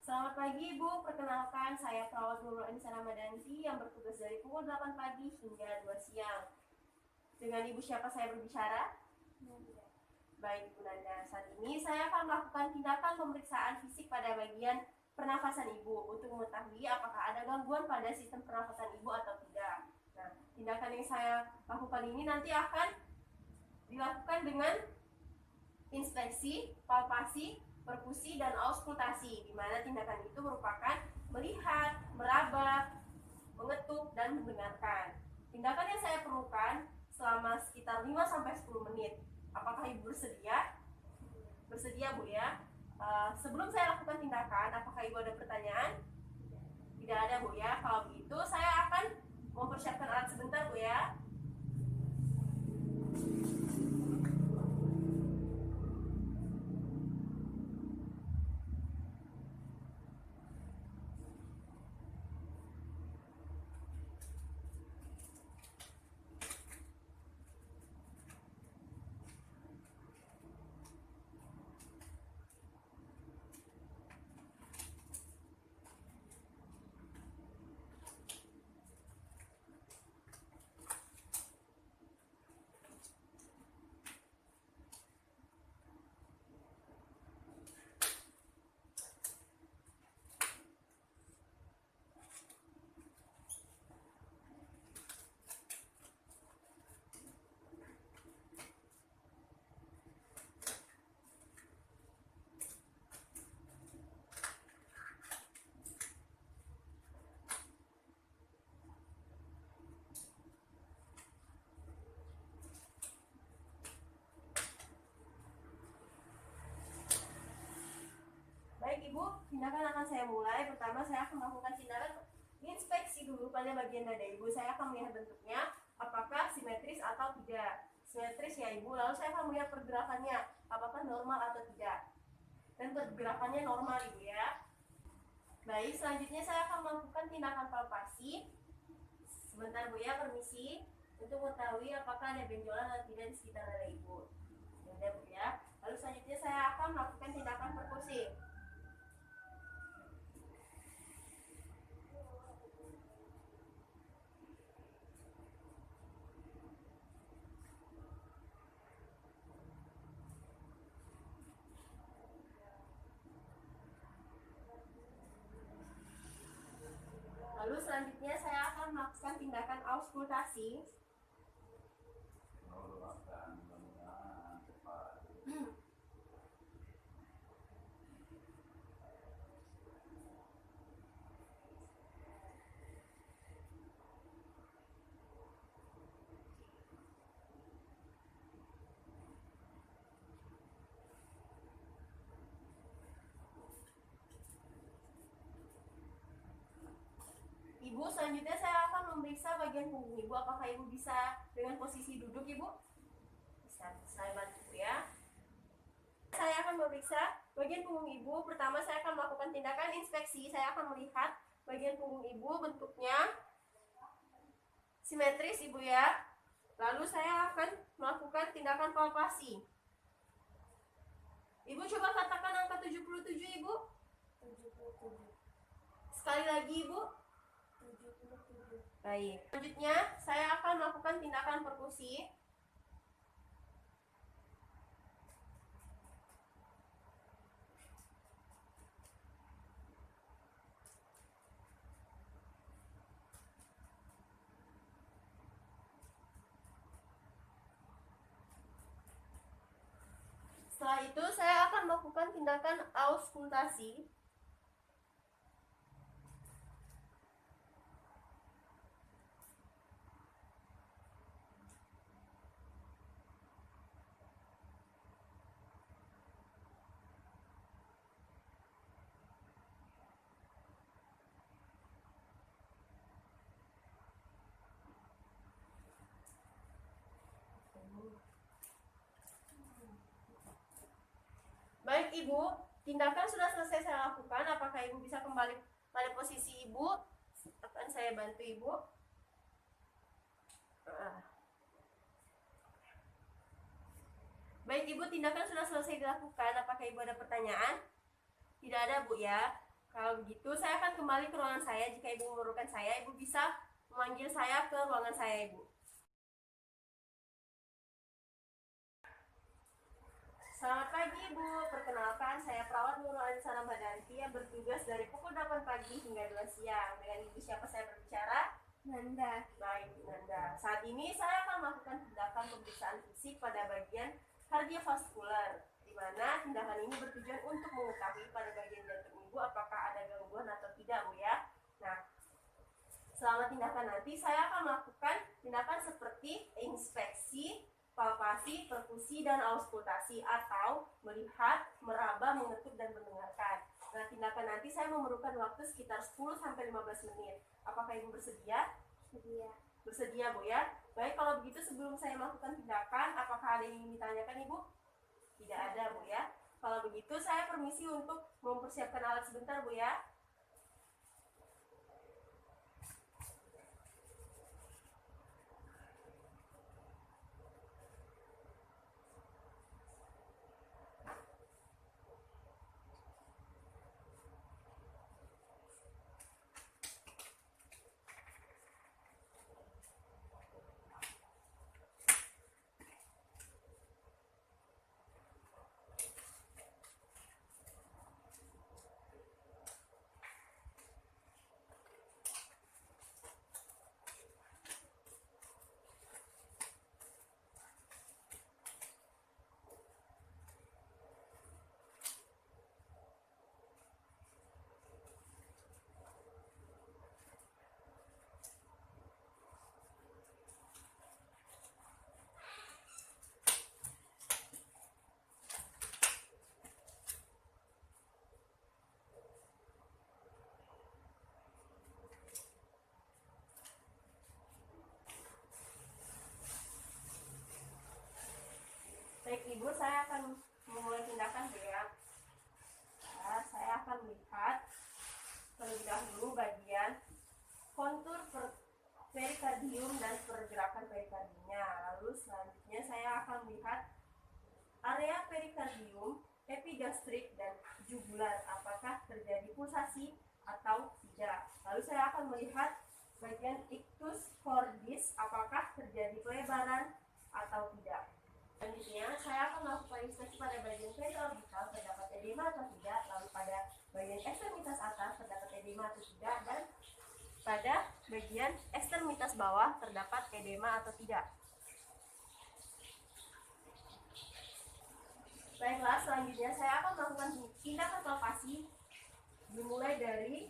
Selamat pagi Ibu, perkenalkan saya Perawat Nurul Anissa Ramadanti yang bertugas dari pukul 8 pagi hingga 2 siang. Dengan Ibu siapa saya berbicara? Baik Bu Nanda, saat ini saya akan melakukan tindakan pemeriksaan fisik pada bagian pernafasan Ibu untuk mengetahui apakah ada gangguan pada sistem pernafasan Ibu atau tidak. Nah, tindakan yang saya lakukan ini nanti akan dilakukan dengan inspeksi, palpasi, perkusi, dan auskultasi, di mana tindakan itu merupakan melihat, meraba, mengetuk, dan mendengarkan. Tindakan yang saya perlukan selama sekitar 5-10 menit. Apakah Ibu bersedia? Bersedia Bu ya? Sebelum saya lakukan tindakan, apakah Ibu ada pertanyaan? Tidak ada Bu ya? Kalau begitu saya akan mempersiapkan alat sebentar Bu ya. Baik Ibu, tindakan akan saya mulai. Pertama saya akan melakukan tindakan inspeksi dulu pada bagian dada Ibu. Saya akan melihat bentuknya, apakah simetris atau tidak. Simetris ya Ibu, lalu saya akan melihat pergerakannya, apakah normal atau tidak. Dan pergerakannya normal Ibu ya. Baik, selanjutnya saya akan melakukan tindakan palpasi. Sebentar Bu ya, permisi, untuk mengetahui apakah ada benjolan atau tidak di sekitar dada Ibu. Sebentar Bu ya. Lalu selanjutnya saya akan melakukan tindakan perkusi. Lalu selanjutnya saya akan melakukan tindakan auskultasi. Ibu, selanjutnya saya akan memeriksa bagian punggung Ibu. Apakah Ibu bisa dengan posisi duduk Ibu? Bisa, saya bantu ya. Saya akan memeriksa bagian punggung Ibu. Pertama saya akan melakukan tindakan inspeksi. Saya akan melihat bagian punggung Ibu, bentuknya simetris Ibu ya. Lalu saya akan melakukan tindakan palpasi. Ibu coba katakan angka 77 Ibu. 77. Sekali lagi Ibu. 77. Baik. Selanjutnya saya akan melakukan tindakan perkusi. Setelah itu saya akan melakukan tindakan auskultasi. Baik Ibu, tindakan sudah selesai saya lakukan. Apakah Ibu bisa kembali pada posisi Ibu? Akan saya bantu Ibu. Baik Ibu, tindakan sudah selesai dilakukan. Apakah Ibu ada pertanyaan? Tidak ada Bu ya. Kalau begitu, saya akan kembali ke ruangan saya. Jika Ibu memerlukan saya, Ibu bisa memanggil saya ke ruangan saya, Ibu. Selamat pagi, Ibu. Perkenalkan, saya perawat Nurul Anissa Ramadanti yang bertugas dari pukul 8 pagi hingga 2 siang. Dengan Ibu siapa saya berbicara? Nanda. Baik, Nanda. Saat ini saya akan melakukan tindakan pemeriksaan fisik pada bagian kardiovaskular, di mana tindakan ini bertujuan untuk mengetahui pada bagian jantung Ibu apakah ada gangguan atau tidak, Bu ya. Nah, selama tindakan nanti saya akan melakukan tindakan seperti inspeksi, palpasi, perkusi, dan auskultasi atau melihat, meraba, mengetuk, dan mendengarkan. Nah, tindakan nanti saya memerlukan waktu sekitar 10-15 menit. Apakah Ibu bersedia? Sedia. Bersedia, Bu ya? Baik, kalau begitu sebelum saya melakukan tindakan, apakah ada yang ingin ditanyakan, Ibu? Tidak ada, Bu ya? Kalau begitu saya permisi untuk mempersiapkan alat sebentar, Bu ya. Baik, Ibu, saya akan memulai tindakan, Bu ya. Nah, saya akan melihat terlebih dahulu bagian kontur perikardium dan pergerakan perikardiumnya. Lalu selanjutnya saya akan melihat area perikardium, epigastrik, dan jugular. Apakah terjadi pulsasi atau tidak. Lalu saya akan melihat bagian ictus cordis, apakah terjadi pelebaran atau tidak. Selanjutnya, saya akan melakukan inspeksi pada bagian periorbital terdapat edema atau tidak, lalu pada bagian ekstremitas atas terdapat edema atau tidak, dan pada bagian ekstremitas bawah terdapat edema atau tidak. Baiklah, selanjutnya saya akan melakukan tindakan palpasi dimulai dari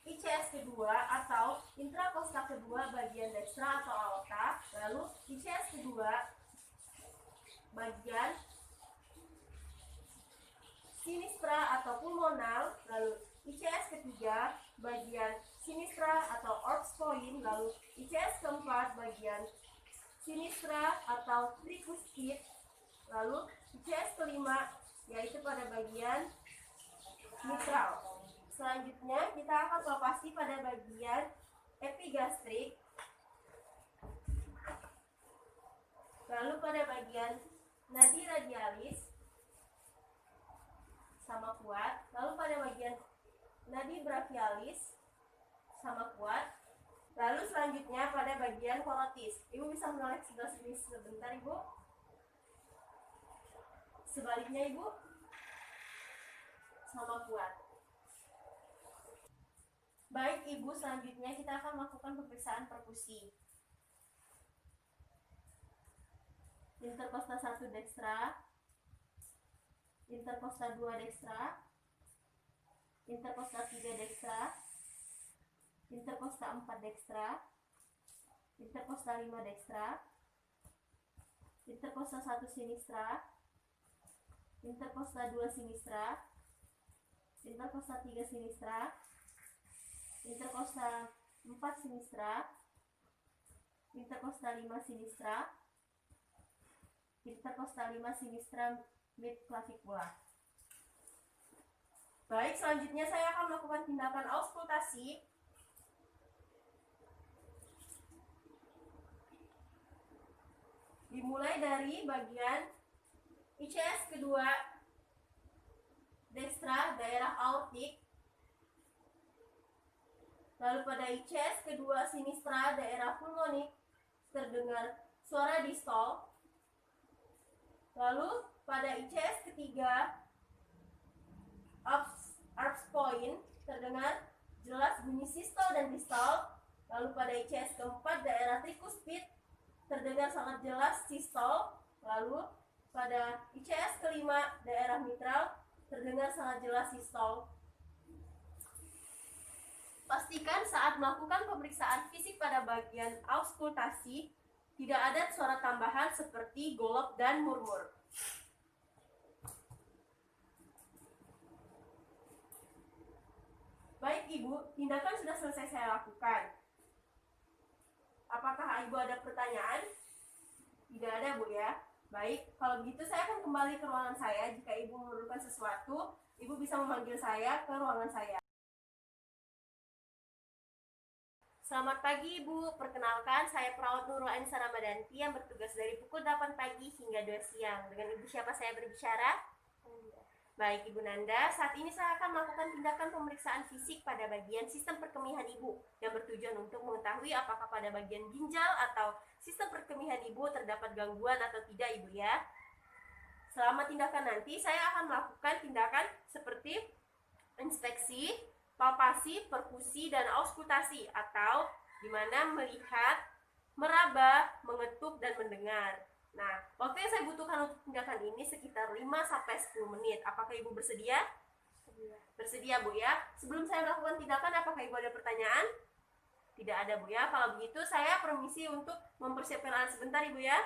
ICS kedua atau intrakosta kedua bagian dekstra atau aorta, lalu ICS kedua bagian sinistra atau pulmonal, lalu ICS ketiga bagian sinistra atau orbs point, lalu ICS keempat bagian sinistra atau tricuspid, lalu ICS kelima yaitu pada bagian mitral. Selanjutnya kita akan palpasi pada bagian epigastrik, lalu pada bagian nadi radialis sama kuat, lalu pada bagian nadi brachialis sama kuat, lalu selanjutnya pada bagian kolotis. Ibu bisa menoleh sebelah sini sebentar, Ibu. Sebaliknya, Ibu, sama kuat. Baik, Ibu, selanjutnya kita akan melakukan pemeriksaan perkusi. Interkosta 1 dekstra, interkosta 2 dekstra, interkosta 3 dekstra, interkosta 4 dekstra, interkosta 5 dekstra, interkosta 1 sinistra, interkosta 2 sinistra, interkosta 3 sinistra, interkosta 4 sinistra, interkosta 5 sinistra, interkosta 5 sinistra mid clavicula. Baik, selanjutnya saya akan melakukan tindakan auskultasi. Dimulai dari bagian ICS kedua dekstra, daerah aortik, Lalu pada ICS kedua sinistra daerah pulmonik terdengar suara distol. Lalu pada ICS ketiga arch point terdengar jelas bunyi sistol dan distal. Lalu pada ICS keempat daerah trikuspid terdengar sangat jelas sistol. Lalu pada ICS kelima daerah mitral terdengar sangat jelas sistol. Pastikan saat melakukan pemeriksaan fisik pada bagian auskultasi tidak ada suara tambahan seperti golok dan murmur. Baik Ibu, tindakan sudah selesai saya lakukan. Apakah Ibu ada pertanyaan? Tidak ada Bu ya. Baik, kalau begitu saya akan kembali ke ruangan saya. Jika Ibu memerlukan sesuatu, Ibu bisa memanggil saya ke ruangan saya. Selamat pagi Ibu, perkenalkan saya Perawat Nurul Anissa Ramadanti yang bertugas dari pukul 8 pagi hingga 2 siang. Dengan Ibu siapa saya berbicara? Baik Ibu Nanda, saat ini saya akan melakukan tindakan pemeriksaan fisik pada bagian sistem perkemihan Ibu yang bertujuan untuk mengetahui apakah pada bagian ginjal atau sistem perkemihan Ibu terdapat gangguan atau tidak Ibu ya. Selama tindakan nanti saya akan melakukan tindakan seperti inspeksi, palpasi, perkusi, dan auskultasi atau dimana melihat, meraba, mengetuk, dan mendengar. Nah, waktu yang saya butuhkan untuk tindakan ini sekitar 5-10 menit. Apakah Ibu bersedia? Bersedia Bu ya. Sebelum saya melakukan tindakan, apakah Ibu ada pertanyaan? Tidak ada Bu ya. Kalau begitu saya permisi untuk mempersiapkan alat sebentar Ibu ya.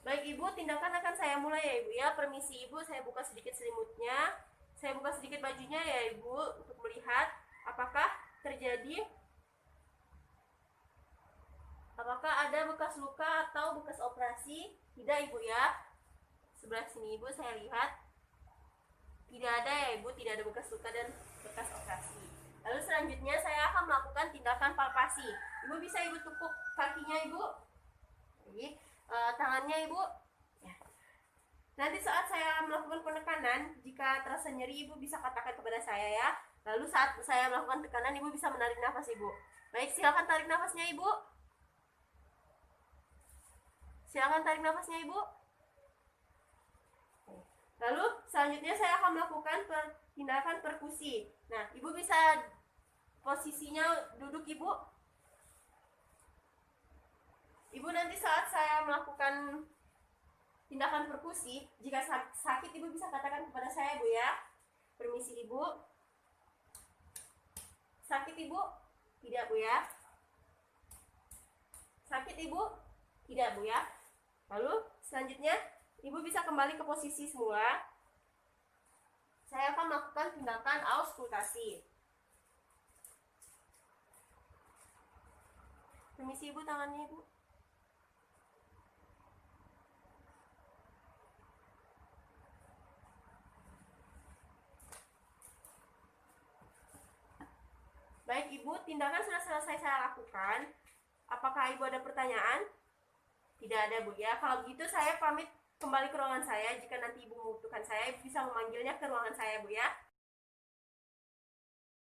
Baik Ibu, tindakan akan saya mulai ya Ibu ya. Permisi Ibu, saya buka sedikit selimutnya. Saya buka sedikit bajunya ya Ibu untuk melihat apakah ada bekas luka atau bekas operasi. Tidak Ibu ya. Sebelah sini Ibu saya lihat tidak ada ya Ibu, tidak ada bekas luka dan bekas operasi. Lalu selanjutnya saya akan melakukan tindakan palpasi. Ibu bisa Ibu tepuk kakinya Ibu. Tangannya Ibu ya. Nanti saat saya melakukan penekanan, jika terasa nyeri Ibu bisa katakan kepada saya ya. Lalu saat saya melakukan tekanan Ibu bisa menarik nafas Ibu. Baik, silakan tarik nafasnya Ibu. Silakan tarik nafasnya Ibu. Lalu selanjutnya saya akan melakukan tindakan perkusi. Nah, Ibu bisa posisinya duduk Ibu. Ibu nanti saat saya melakukan tindakan perkusi, jika sakit Ibu bisa katakan kepada saya Bu ya. Permisi Ibu. Sakit Ibu? Tidak Bu ya. Sakit Ibu? Tidak Bu ya. Lalu selanjutnya Ibu bisa kembali ke posisi semula. Saya akan melakukan tindakan auskultasi. Permisi Ibu, tangannya Ibu. Baik Ibu, tindakan sudah selesai saya lakukan. Apakah Ibu ada pertanyaan? Tidak ada Bu ya. Kalau begitu saya pamit kembali ke ruangan saya. Jika nanti Ibu membutuhkan saya, Ibu bisa memanggilnya ke ruangan saya Bu ya.